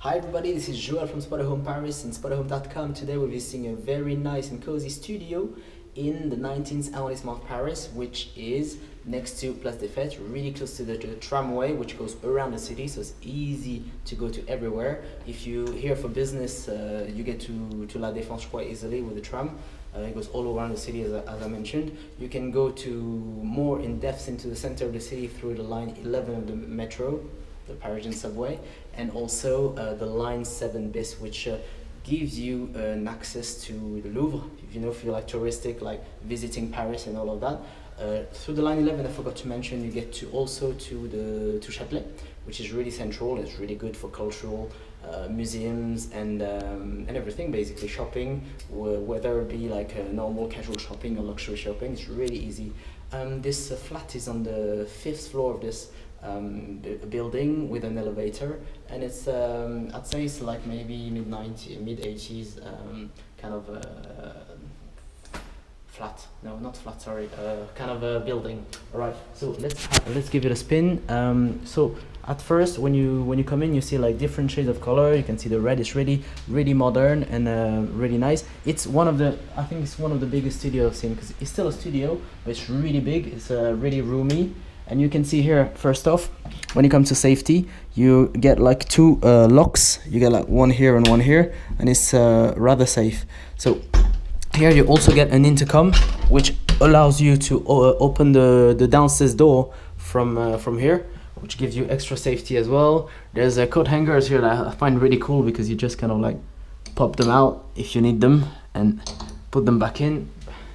Hi everybody, this is Joel from Spotahome Paris and Spotahome.com. Today we're visiting a very nice and cozy studio in the 19th arrondissement of Paris, which is next to Place des Fêtes, really close to the tramway, which goes around the city, so it's easy to go to everywhere. If you're here for business, you get to La Défense quite easily with the tram. It goes all around the city, as I mentioned. You can go to more in depth into the center of the city through the line 11 of the metro, the Parisian subway, and also the line 7 bis, which gives you an access to the Louvre. If you like touristic, like visiting Paris and all of that. Through the line 11, I forgot to mention, you get to Châtelet, which is really central. It's really good for cultural museums and everything, basically shopping, whether it be like a normal casual shopping or luxury shopping. It's really easy. This flat is on the 5th floor of this building with an elevator, and it's I'd say it's like maybe mid 80s kind of flat. No, not flat, sorry, kind of a building. All right, so let's give it a spin. So at first, when you come in, you see like different shades of color. You can see the red is really modern and really nice. It's I think it's one of the biggest studios I've seen, because it's still a studio, but it's really big. It's really roomy. And you can see here, first off, when it comes to safety, you get like two locks. You get like one here and one here, and it's rather safe. So here you also get an intercom, which allows you to open the downstairs door from here, which gives you extra safety as well. There's coat hangers here that I find really cool, because you just kind of like pop them out if you need them and put them back in.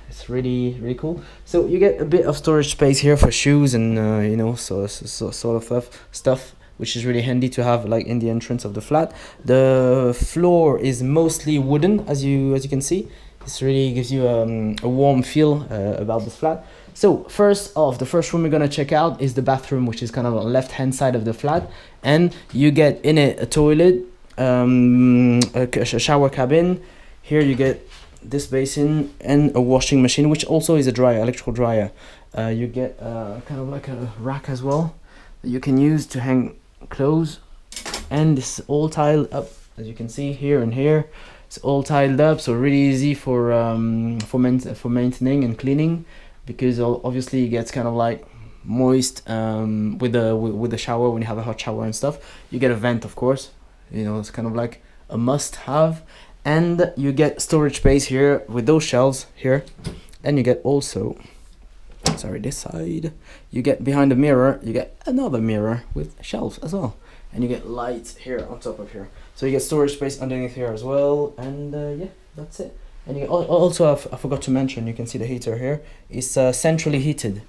It's really cool. So you get a bit of storage space here for shoes and so sort of stuff, which is really handy to have like in the entrance of the flat. The floor is mostly wooden, as you can see. This really gives you a warm feel about this flat. So first off, the first room we're gonna check out is the bathroom, which is kind of on the left hand side of the flat, and you get in it a toilet, a shower cabin. Here you get this basin and a washing machine, which also is a dryer, electrical dryer. You get kind of like a rack as well that you can use to hang clothes, and this is all tiled up, as you can see here and here. It's all tiled up, so really easy for maintaining and cleaning, because obviously it gets kind of like moist with the shower when you have a hot shower and stuff. You get a vent, of course, it's kind of like a must have. And you get storage space here with those shelves here. And you get also, sorry, this side, you get behind the mirror, you get another mirror with shelves as well. And you get lights here on top of here. So you get storage space underneath here as well. And yeah, that's it. And you also, I forgot to mention, you can see the heater here. It's centrally heated.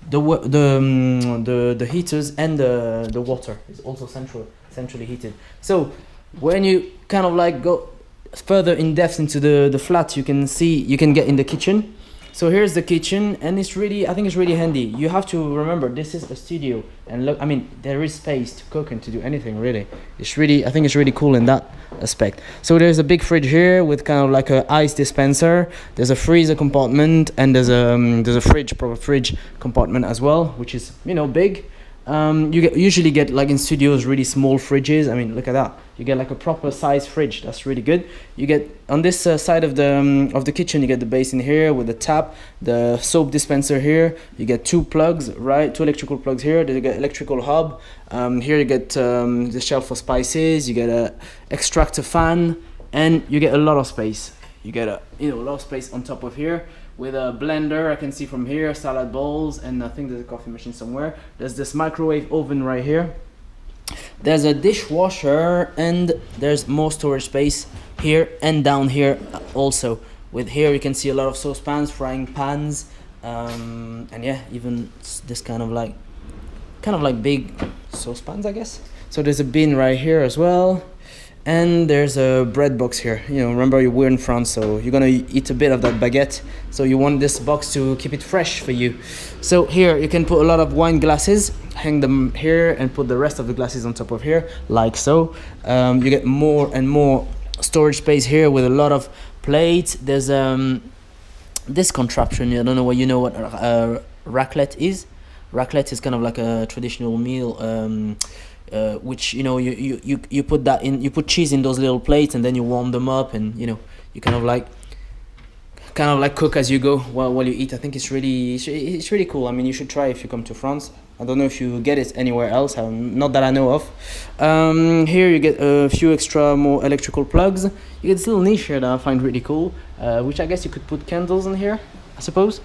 The heaters and the water is also centrally heated. So when you kind of like go further in depth into the flat, you can get in the kitchen. So here's the kitchen, and I think it's really handy. You have to remember, this is a studio, and look, I mean, there is space to cook and to do anything really. I think it's really cool in that aspect. So there's a big fridge here with kind of like a ice dispenser. There's a freezer compartment, and there's a proper fridge compartment as well, which is big. You usually get, like in studios, really small fridges. I mean, look at that. You get like a proper size fridge. That's really good. You get on this side of the kitchen, you get the basin here with the tap, the soap dispenser here. You get two plugs, right? Two electrical plugs here. Then you get electrical hub. Here you get the shelf for spices. You get a extractor fan, and you get a lot of space. You get a lot of space on top of here, with a blender, I can see from here, salad bowls, and I think there's a coffee machine somewhere. There's this microwave oven right here. There's a dishwasher, and there's more storage space here and down here also. With here you can see a lot of saucepans, frying pans, and yeah, even this kind of like big saucepans, I guess. So there's a bin right here as well. And there's a bread box here. Remember, we're in France, so you're gonna eat a bit of that baguette. So you want this box to keep it fresh for you. So here you can put a lot of wine glasses, hang them here, and put the rest of the glasses on top of here, like so. You get more and more storage space here with a lot of plates. There's this contraption. I don't know what raclette is. Raclette is kind of like a traditional meal. which you put that in, you put cheese in those little plates, and then you warm them up, and you kind of like cook as you go while you eat. I think it's really cool. I mean, you should try if you come to France. I don't know if you get it anywhere else, not that I know of. Here you get a few extra more electrical plugs. You get this little niche here that I find really cool, which I guess you could put candles in here, I suppose.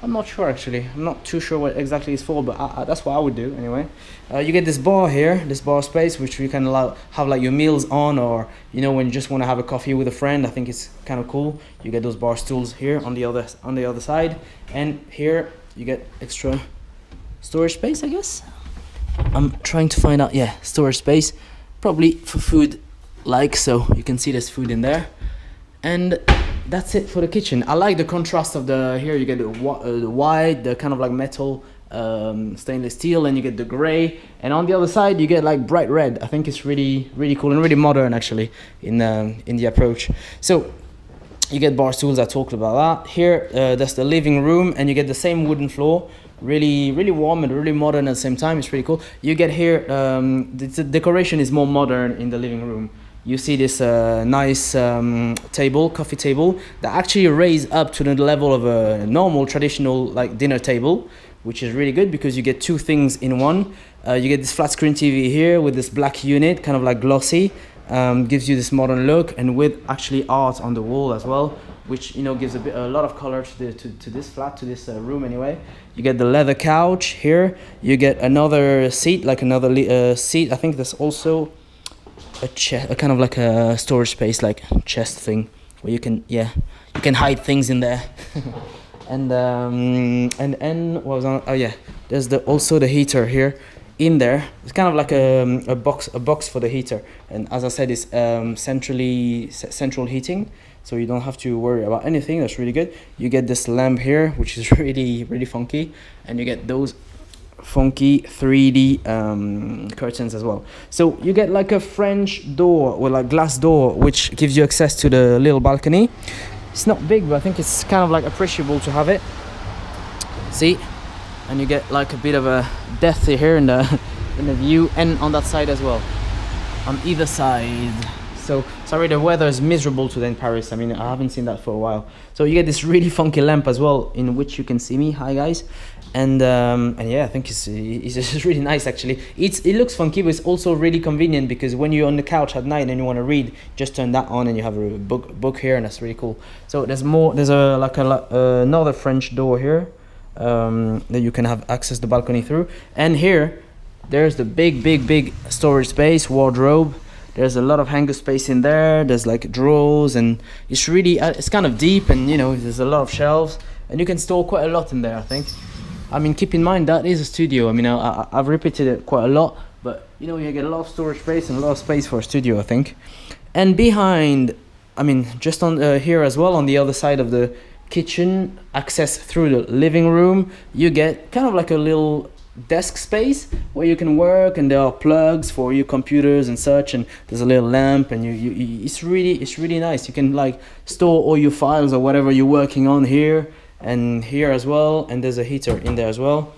I'm not sure actually. I'm not too sure what exactly it's for, but that's what I would do anyway. You get this bar here, this bar space, which you can have like your meals on, or when you just want to have a coffee with a friend. I think it's kind of cool. You get those bar stools here on the other side, and here you get extra storage space, I guess. I'm trying to find out. Yeah, storage space, probably for food, like so. You can see there's food in there, and that's it for the kitchen. I like the contrast of here you get the white, the kind of like metal stainless steel, and you get the gray, and on the other side you get like bright red. I think it's really cool and really modern actually in the approach. So you get bar stools, I talked about that. Here that's the living room, and you get the same wooden floor, really warm and really modern at the same time. It's really cool. You get here the decoration is more modern in the living room. You see this nice coffee table that actually raise up to the level of a normal traditional like dinner table, which is really good because you get two things in one. You get this flat screen TV here with this black unit, kind of like glossy, gives you this modern look, and with actually art on the wall as well, which gives a lot of color to this flat, to this room anyway. You get the leather couch here. You get another seat, like another seat. I think there's also a kind of like a storage space, like chest thing, where you can hide things in there. and what was on? Oh yeah, there's also the heater here in there. It's kind of like a box for the heater, and as I said, it's central heating, so you don't have to worry about anything. That's really good. You get this lamp here, which is really funky, and you get those funky 3D curtains as well. So you get like a French door with like glass door, which gives you access to the little balcony. It's not big, but I think it's kind of like appreciable to have it. See, and you get like a bit of a depth here in the view, and on that side as well, on either side. So sorry, the weather is miserable today in Paris. I mean, I haven't seen that for a while. So you get this really funky lamp as well, in which you can see me. Hi guys. And yeah, I think it's just really nice actually. It looks funky, but it's also really convenient, because when you're on the couch at night and you want to read, just turn that on and you have a book here, and that's really cool. So there's another French door here that you can have access to the balcony through. And here there's the big storage space, wardrobe. There's a lot of hanger space in there. There's like drawers, and it's really it's kind of deep, and there's a lot of shelves, and you can store quite a lot in there, I think. I mean, keep in mind that is a studio. I mean, I've repeated it quite a lot, but you get a lot of storage space and a lot of space for a studio, I think. And behind, I mean, just on here as well, on the other side of the kitchen, access through the living room, you get kind of like a little desk space where you can work, and there are plugs for your computers and such, and there's a little lamp, and it's really nice. You can like store all your files or whatever you're working on here and here as well, and there's a heater in there as well,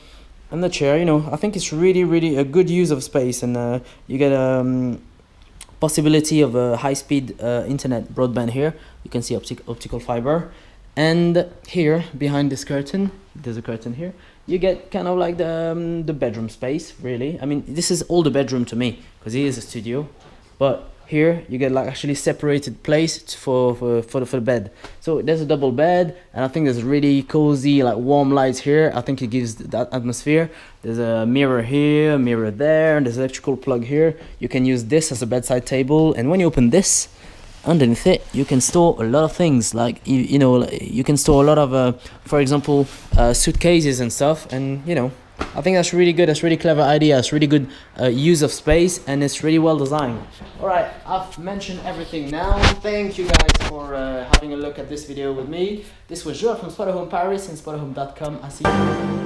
and the chair. I think it's really a good use of space, and you get possibility of a high-speed internet broadband here. You can see optical fiber. And here behind this curtain, there's a curtain here, you get kind of like the bedroom space, really. I mean, this is all the bedroom to me, because it is a studio, but here you get like actually separated place for the bed. So there's a double bed, and I think there's really cozy like warm lights here. I think it gives that atmosphere. There's a mirror here, a mirror there, and there's an electrical plug here. You can use this as a bedside table, and when you open this, underneath it you can store a lot of things, like you can store a lot of for example suitcases and stuff, and I think that's really good. That's really clever idea. It's really good use of space, and it's really well designed. All right, I've mentioned everything now. Thank you guys for having a look at this video with me. This was Joel from Spotahome Paris and Spotahome.com. I see you.